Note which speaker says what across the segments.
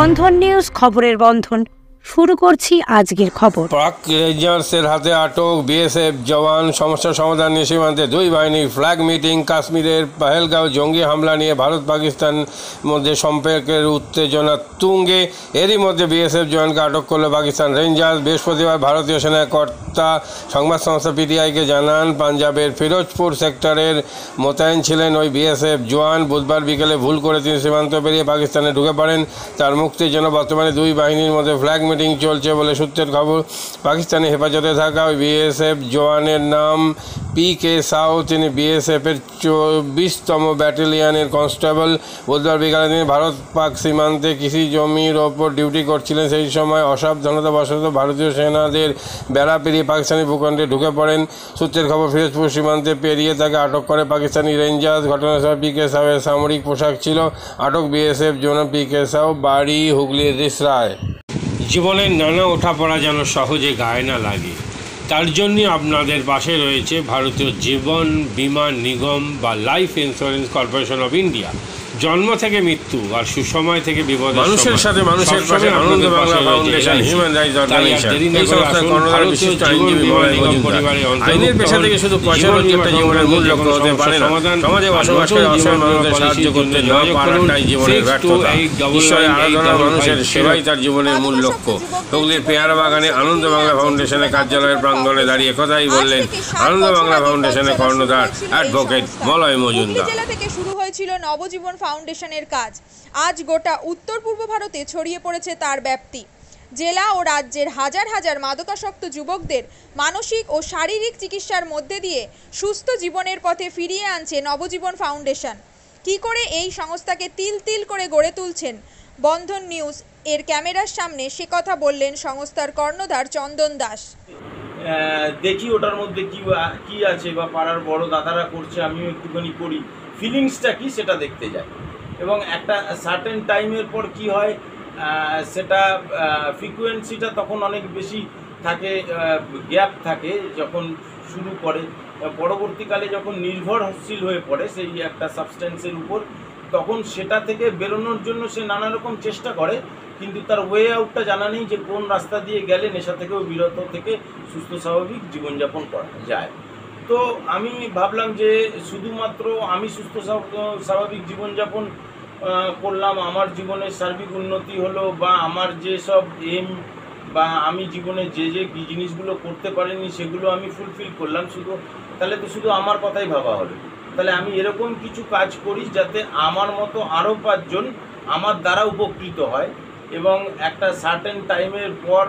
Speaker 1: বন্ধন news, খবরের বন্ধন। শুরু করছি আজকের খবর।
Speaker 2: পাক রেঞ্জার্সের হাতে আটক বিএসএফ জওয়ান। সমস্যা সমাধান নিয়ে সীমান্তে দুই বাহিনীর ফ্ল্যাগ মিটিং। কাশ্মীরের পহেলগাঁও জঙ্গি হামলা নিয়ে ভারত পাকিস্তান মধ্যে সম্পর্কের উত্তেজনা তুঙ্গে। এরই মধ্যে বিএসএফ জওয়ানকে আটক করল পাকিস্তান রেঞ্জার্স। বৃহস্পতিবার ভারতীয় সেনার কর্তা সংবাদ সংস্থা পিটিআইকে জানান, পাঞ্জাবের ফিরোজপুর সেক্টরের মোতায়েন ছিলেন ওই বিএসএফ জওয়ান। বুধবার বিকেলে ভুল করে তিনি সীমান্ত পেরিয়ে পাকিস্তানে ঢুকে পড়েন। তার মুক্তির জন্য বর্তমানে দুই বাহিনীর মধ্যে ফ্ল্যাগ মিটিং চলছে বলে সূত্রের খবর। পাকিস্তানি হেফাজতে থাকা ওই বিএসএফ জওয়ানের নাম PK সাউ। তিনি বিএসএফের 24তম ব্যাটালিয়নের কনস্টেবল। বুধবার বিকালে তিনি ভারত পাক সীমান্তে কৃষি জমির ওপর ডিউটি করছিলেন। সেই সময় অসাবধানতাবশত ভারতীয় সেনাদের বেড়া পেরিয়ে পাকিস্তানি ভূখণ্ডে ঢুকে পড়েন। সূত্রের খবর, ফিরোজপুর সীমান্তে পেরিয়ে তাকে আটক করে পাকিস্তানি রেঞ্জার্স। ঘটনার সময় PK সাউয়ের সামরিক পোশাক ছিল। আটক বিএসএফ জওয়ান PK সাউ বাড়ি হুগলির রিসরায়। জীবনের নানা ওঠাপড়া যেন সহজে গায়ে না লাগে, তার জন্যই আপনাদের পাশে রয়েছে ভারতীয় জীবন বীমা নিগম বা life insurance corporation of India. জন্ম থেকে মৃত্যু আর সুসময় থেকে বিপদ, মানুষের সাথে মানুষের পাশে Ananda Bangla foundation, human rights organization, এই সংস্থার কর্ণধার বিশিষ্ট আইনজীবী মলয় মজুমদার। আইনের পেশা থেকে শুধু পয়সা রোজগারটা জীবনের মূল লক্ষ্য হতে পারে না। সমাজে বসবাসকারী অসহায় মানুষদের সাহায্য করতে না পারাটাই জীবনের ব্যর্থতা। ঈশ্বরের আরাধনা, মানুষের সেবাই তার জীবনের মূল লক্ষ্য। হুগলির পেয়ারা বাগানে আনন্দ বাংলা ফাউন্ডেশনের কার্যালয়ের প্রাঙ্গণে দাঁড়িয়ে কথাই বললেন আনন্দ বাংলা ফাউন্ডেশনের কর্ণধার অ্যাডভোকেট মলয় মজুমদার।
Speaker 3: শুরু হয়েছিল নবজীবন ফাউন্ডেশনের কাজ। আজ গোটা উত্তর পূর্ব ভারতে ছড়িয়ে পড়েছে তার ব্যাপ্তি। জেলা ও রাজ্যের হাজার হাজার মাদকাসক্ত যুবকদের মানসিক ও শারীরিক চিকিৎসার মধ্যে দিয়ে সুস্থ জীবনের পথে ফিরিয়ে আনছে নবজীবন ফাউন্ডেশন। কি করে এই সংস্থাকে তিল তিল করে গড়ে তুলছেন বন্ধন নিউজ এর ক্যামেরার সামনে, সে কথা বললেন সংস্থার কর্ণধার চন্দন দাস।
Speaker 4: দেখি ওটার মধ্যে কি আছে বা পাড়ার বড় দাদারা করছে, আমিও একটুখানি করি, ফিলিংসটা কি সেটা দেখতে যাই। এবং একটা সার্টেন টাইমের পর কি হয়, সেটা ফ্রিকোয়েন্সিটা তখন অনেক বেশি থাকে, গ্যাপ থাকে যখন শুরু করে। পরবর্তীকালে যখন নির্ভরশীল হয়ে পড়ে সেই একটা সাবস্টেন্সের উপর, তখন সেটা থেকে বেরোনোর জন্য সে নানা রকম চেষ্টা করে, কিন্তু তার ওয়ে আউটটা জানা নেই যে কোন রাস্তা দিয়ে গেলে নেশা থেকেও বিরত থেকে সুস্থ স্বাভাবিক জীবনযাপন করা যায়। তো আমি ভাবলাম যে শুধুমাত্র আমি সুস্থ স্বাভাবিক জীবনযাপন করলাম, আমার জীবনের সার্বিক উন্নতি হলো, বা আমার যেসব এম বা আমি জীবনে যে জিনিসগুলো করতে পারিনি সেগুলো আমি ফুলফিল করলাম, তাহলে তো শুধু আমার কথাই ভাবা হলো। তাহলে আমি এরকম কিছু কাজ করি যাতে আমার মতো আরও 5 জন আমার দ্বারা উপকৃত হয়। এবং একটা সার্টেন টাইমের পর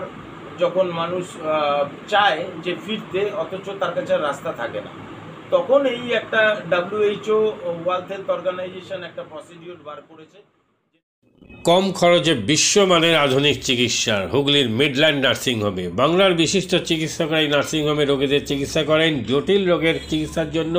Speaker 4: যখন মানুষ চায় যে ফিরতে, অথচ তার কাছে রাস্তা থাকে না, তখন এই একটা WHO ওয়ার্ল্ড হেলথ অর্গানাইজেশন একটা প্রসিডিওর বার করেছে।
Speaker 2: কম খরচে বিশ্বমানের আধুনিক চিকিৎসার হুগলির মিডল্যান্ড নার্সিংহোমে। বাংলার বিশিষ্ট চিকিৎসকরা এই নার্সিংহোমে রোগীদের চিকিৎসা করেন। জটিল রোগের চিকিৎসার জন্য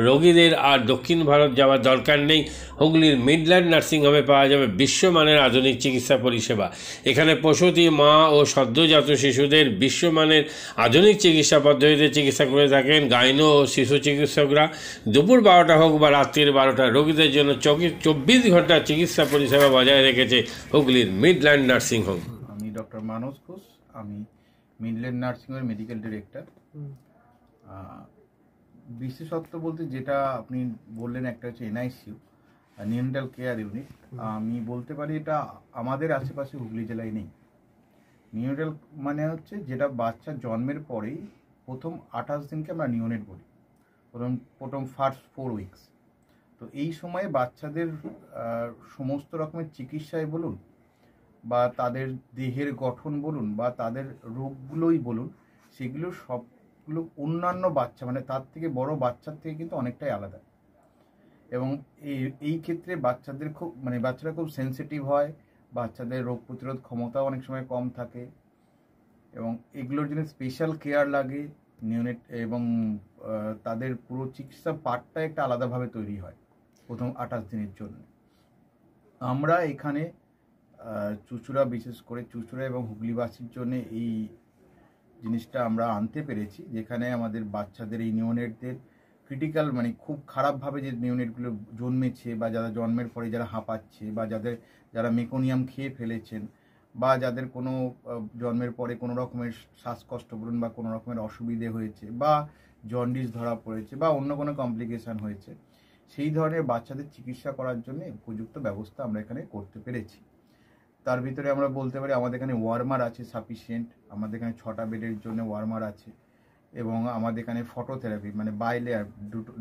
Speaker 2: রোগীদের আর দক্ষিণ ভারত যাওয়ার দরকার নেই। হুগলির মিডল্যান্ড নার্সিংহোমে পাওয়া যাবে বিশ্বমানের আধুনিক চিকিৎসা পরিষেবা। এখানে প্রসূতি মা ও সদ্যজাত শিশুদের বিশ্বমানের আধুনিক চিকিৎসা পদ্ধতিতে চিকিৎসা করে থাকেন গাইনো ও শিশু চিকিৎসকরা। দুপুর 12টা হোক বা রাত্রির 12টা, রোগীদের জন্য 24 ঘন্টা চিকিৎসা পরিষেবা বজায় রেখেছে হুগলির মিডল্যান্ড নার্সিংহোম।
Speaker 5: আমি ডক্টর মানস ঘোষ, আমি মিডল্যান্ড নার্সিংহোমের মেডিকেল ডিরেক্টর। বিশেষত্ব বলতে যেটা আপনি বললেন, একটা হচ্ছে NICU, নিউনেটাল কেয়ার ইউনিট। আমি বলতে পারি এটা আমাদের আশেপাশে হুগলি জেলায় নেই। নিউনেটাল মানে হচ্ছে যেটা বাচ্চা জন্মের পরেই প্রথম 28 দিনকে আমরা নিউনেট বলি, প্রথম ফার্স্ট 4 উইকস। তো এই সময়ে বাচ্চাদের সমস্ত রকমের চিকিৎসায় বলুন, বা তাদের দেহের গঠন বলুন, বা তাদের রোগগুলোই বলুন, সেগুলো সবগুলো অন্যান্য বাচ্চা মানে তার থেকে বড় বাচ্চার থেকে কিন্তু অনেকটাই আলাদা। এবং এই ক্ষেত্রে বাচ্চাদের বাচ্চারা খুব সেন্সিটিভ হয়, বাচ্চাদের রোগ প্রতিরোধ ক্ষমতাও অনেক সময় কম থাকে, এবং এগুলোর জন্য স্পেশাল কেয়ার লাগে নিউনেট, এবং তাদের পুরো চিকিৎসা পার্টটা একটা আলাদাভাবে তৈরি হয় প্রথম 28 দিনের জন্য। আমরা এখানে চুঁচুড়া, বিশেষ করে চুঁচুড়া এবং হুগলিবাসীর জন্য এই জিনিসটা আমরা আনতে পেরেছি, যেখানে আমাদের বাচ্চাদের এই নিউনেটদের ক্রিটিক্যাল মানে খুব খারাপভাবে যে নিউনেটগুলো জন্মেছে বা যারা জন্মের পরে যারা হাঁপাচ্ছে বা যারা মেকোনিয়াম খেয়ে ফেলেছেন বা যাদের কোনো জন্মের পরে কোনো রকমের শ্বাসকষ্ট বলুন বা কোনো রকমের অসুবিধে হয়েছে বা জন্ডিস ধরা পড়েছে বা অন্য কোনো কমপ্লিকেশান হয়েছে, সেই ধরনের বাচ্চাদের চিকিৎসা করার জন্য উপযুক্ত ব্যবস্থা আমরা এখানে করতে পেরেছি। তার ভিতরে আমরা বলতে পারি আমাদের এখানে ওয়ার্মার আছে সাফিসিয়েন্ট, আমাদের এখানে 6টা বেডের জন্য ওয়ার্মার আছে এবং আমাদের এখানে ফটোথেরাপি মানে বাইলেয়ার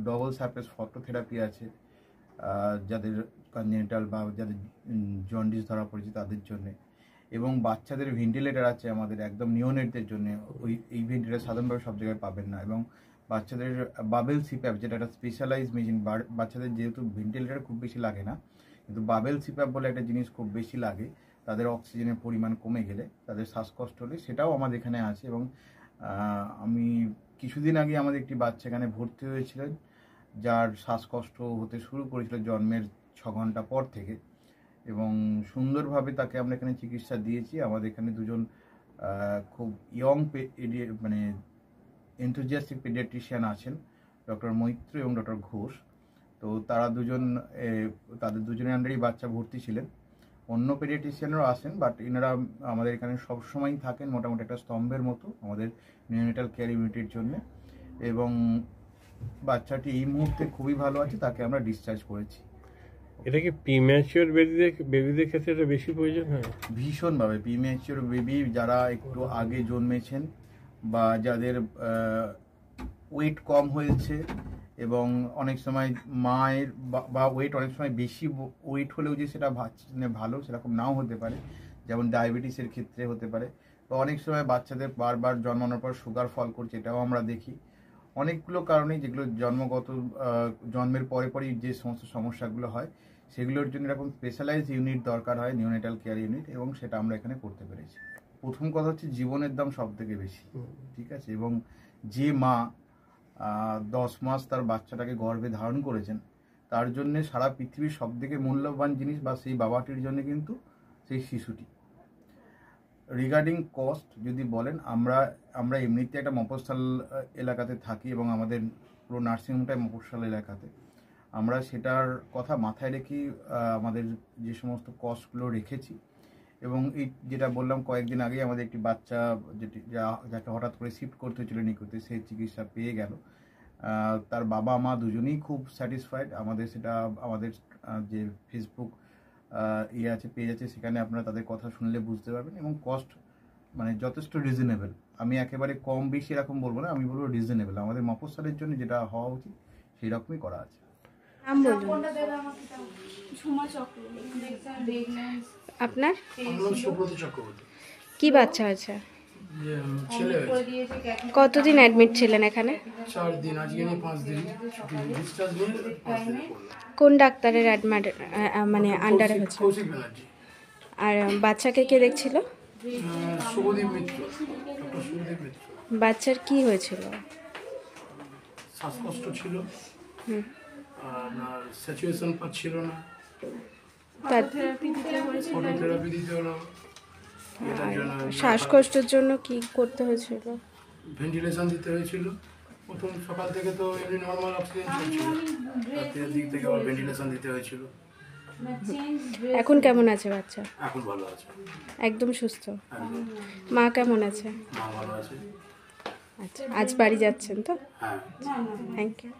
Speaker 5: ডবল সারফেস ফটোথেরাপি আছে যাদের কনজেনিটাল বা যাদের জন্ডিস ধরা পড়েছে তাদের জন্য, এবং বাচ্চাদের ভেন্টিলেটার আছে আমাদের একদম নিওনেটদের জন্য। এই ভেন্টিলেটার সাধারণভাবে সব জায়গায় পাবেন না, এবং বাচ্চাদের বাবেল সিপ্যাপ যেটা একটা স্পেশালাইজ মেশিন, বাচ্চাদের যেহেতু ভেন্টিলেটার খুব বেশি লাগে না কিন্তু বাবেল সিপ্যাপ বলে একটা জিনিস খুব বেশি লাগে, তাদের অক্সিজেনের পরিমাণ কমে গেলে তাদের শ্বাসকষ্ট হলে সেটাও আমাদের এখানে আছে। এবং আমি কিছুদিন আগে আমাদের একটি বাচ্চা এখানে ভর্তি হয়েছিলেন যার শ্বাসকষ্ট হতে শুরু করেছিল জন্মের 6 ঘন্টা পর থেকে, এবং সুন্দরভাবে তাকে আমরা এখানে চিকিৎসা দিয়েছি। আমাদের এখানে দুজন খুব ইয়ং মানে এনথুজিয়াস্টিক পেডিয়াট্রিশিয়ান আছেন, ডক্টর মৈত্র এবং ডক্টর ঘোষ। তো তারা তাদের দুজনের আন্ডারেই বাচ্চা ভর্তি ছিলেন। অন্য পেডিয়াট্রিশিয়ানরাও আসেন, বাট এনারা আমাদের এখানে সবসময়ই থাকেন মোটামুটি একটা স্তম্ভের মতো আমাদের নিওনেটাল কেয়ার ইউনিটের জন্য। এবং বাচ্চাটি এই মুহূর্তে খুবই ভালো আছে, তাকে আমরা ডিসচার্জ করেছি।
Speaker 2: এটা কি প্রিম্যাচিওর বেবিদের ক্ষেত্রে এটা বেশি প্রয়োজন হয়?
Speaker 5: ভীষণভাবে প্রিম্যাচিওর বেবি যারা একটু আগে জন্মেছেন বা যাদের ওয়েট কম হয়েছে, এবং অনেক সময় মায়ের বা ওয়েট অনেক সময় বেশি ওয়েট হলেও যে সেটা ভালো সেরকম নাও হতে পারে, যেমন ডায়াবেটিসের ক্ষেত্রে হতে পারে। তো অনেক সময় বাচ্চাদের বারবার জন্মানোর পর সুগার ফল করছে, এটাও আমরা দেখি। অনেকগুলো কারণেই যেগুলো জন্মের পরেই যে সমস্ত সমস্যাগুলো হয় সেগুলোর জন্য এরকম স্পেশালাইজড ইউনিট দরকার হয়, নিওনেটাল কেয়ার ইউনিট, এবং সেটা আমরা এখানে করতে পেরেছি। প্রথম কথা হচ্ছে জীবনের দাম সব থেকে বেশি, ঠিক আছে, এবং যে মা 10 মাস তার বাচ্চাটাকে গর্ভে ধারণ করেছেন তার জন্য সারা পৃথিবীর সব থেকে মূল্যবান জিনিস বা সেই বাবাটির জন্য কিন্তু সেই শিশুটি। রিগার্ডিং কস্ট যদি বলেন, আমরা এমনিতে একটা মফস্বল এলাকাতে থাকি এবং আমাদের পুরো নার্সিংহোমটাই মফস্বল এলাকাতে। আমরা সেটার কথা মাথায় রেখেই আমাদের যে সমস্ত কস্টগুলো রেখেছি। এবং এই যেটা বললাম কয়েকদিন আগেই আমাদের একটি বাচ্চা যাকে হঠাৎ করে শিফট করতে হয়েছিল নিকুতে, সেই চিকিৎসা পেয়ে গেল। তার বাবা মা দুজনেই খুব স্যাটিসফাইড। আমাদের যে ফেসবুক পেজ আছে সেখানে আপনারা তাদের কথা শুনলে বুঝতে পারবেন, এবং কস্ট মানে যথেষ্ট রিজনেবল। আমি একেবারে কম বেশি এরকম বলবো না, আমি বলবো রিজনেবল। আমাদের মফস্বলের জন্য যেটা হওয়া উচিত সেই রকমই করা আছে।
Speaker 6: আপনার কি বাচ্চা আছে? কতদিন অ্যাডমিট ছিলেন এখানে?
Speaker 7: 4 দিন, আজকে নিয়ে 5 দিন ছুটি, ডিসচার্জ নিয়ে 5 দিন করলাম।
Speaker 6: কোন ডাক্তারের মানে আন্ডারে হচ্ছে?
Speaker 7: কৌশিক ব্যানার্জি।
Speaker 6: আর বাচ্চাকে কে দেখছিল?
Speaker 7: শুভদীপ মিত্র, ডক্টর শুভদীপ মিত্র।
Speaker 6: বাচ্চার কি হয়েছিল?
Speaker 7: শ্বাসকষ্ট ছিল, আপনার স্যাচুয়েশন পাচ্ছিল না, ফটোথেরাপি দিতে হলো।
Speaker 6: শ্বাসকষ্টের জন্য কি করতে হয়েছিল?
Speaker 7: ভেন্টিলেশন দিতে হয়েছিল। প্রথম সকাল থেকে তো এমনি নর্মাল অক্সিজেন চলছিল, রাতের দিক থেকে আবার ভেন্টিলেশন দিতে হয়েছিল।
Speaker 6: এখন কেমন আছে বাচ্চা?
Speaker 7: এখন ভালো আছে,
Speaker 6: একদম সুস্থ।
Speaker 7: একদম।
Speaker 6: মা কেমন আছে?
Speaker 7: মা ভালো আছে।
Speaker 6: আচ্ছা, আজ বাড়ি যাচ্ছেন তো?
Speaker 7: হ্যাঁ।
Speaker 6: Thank you.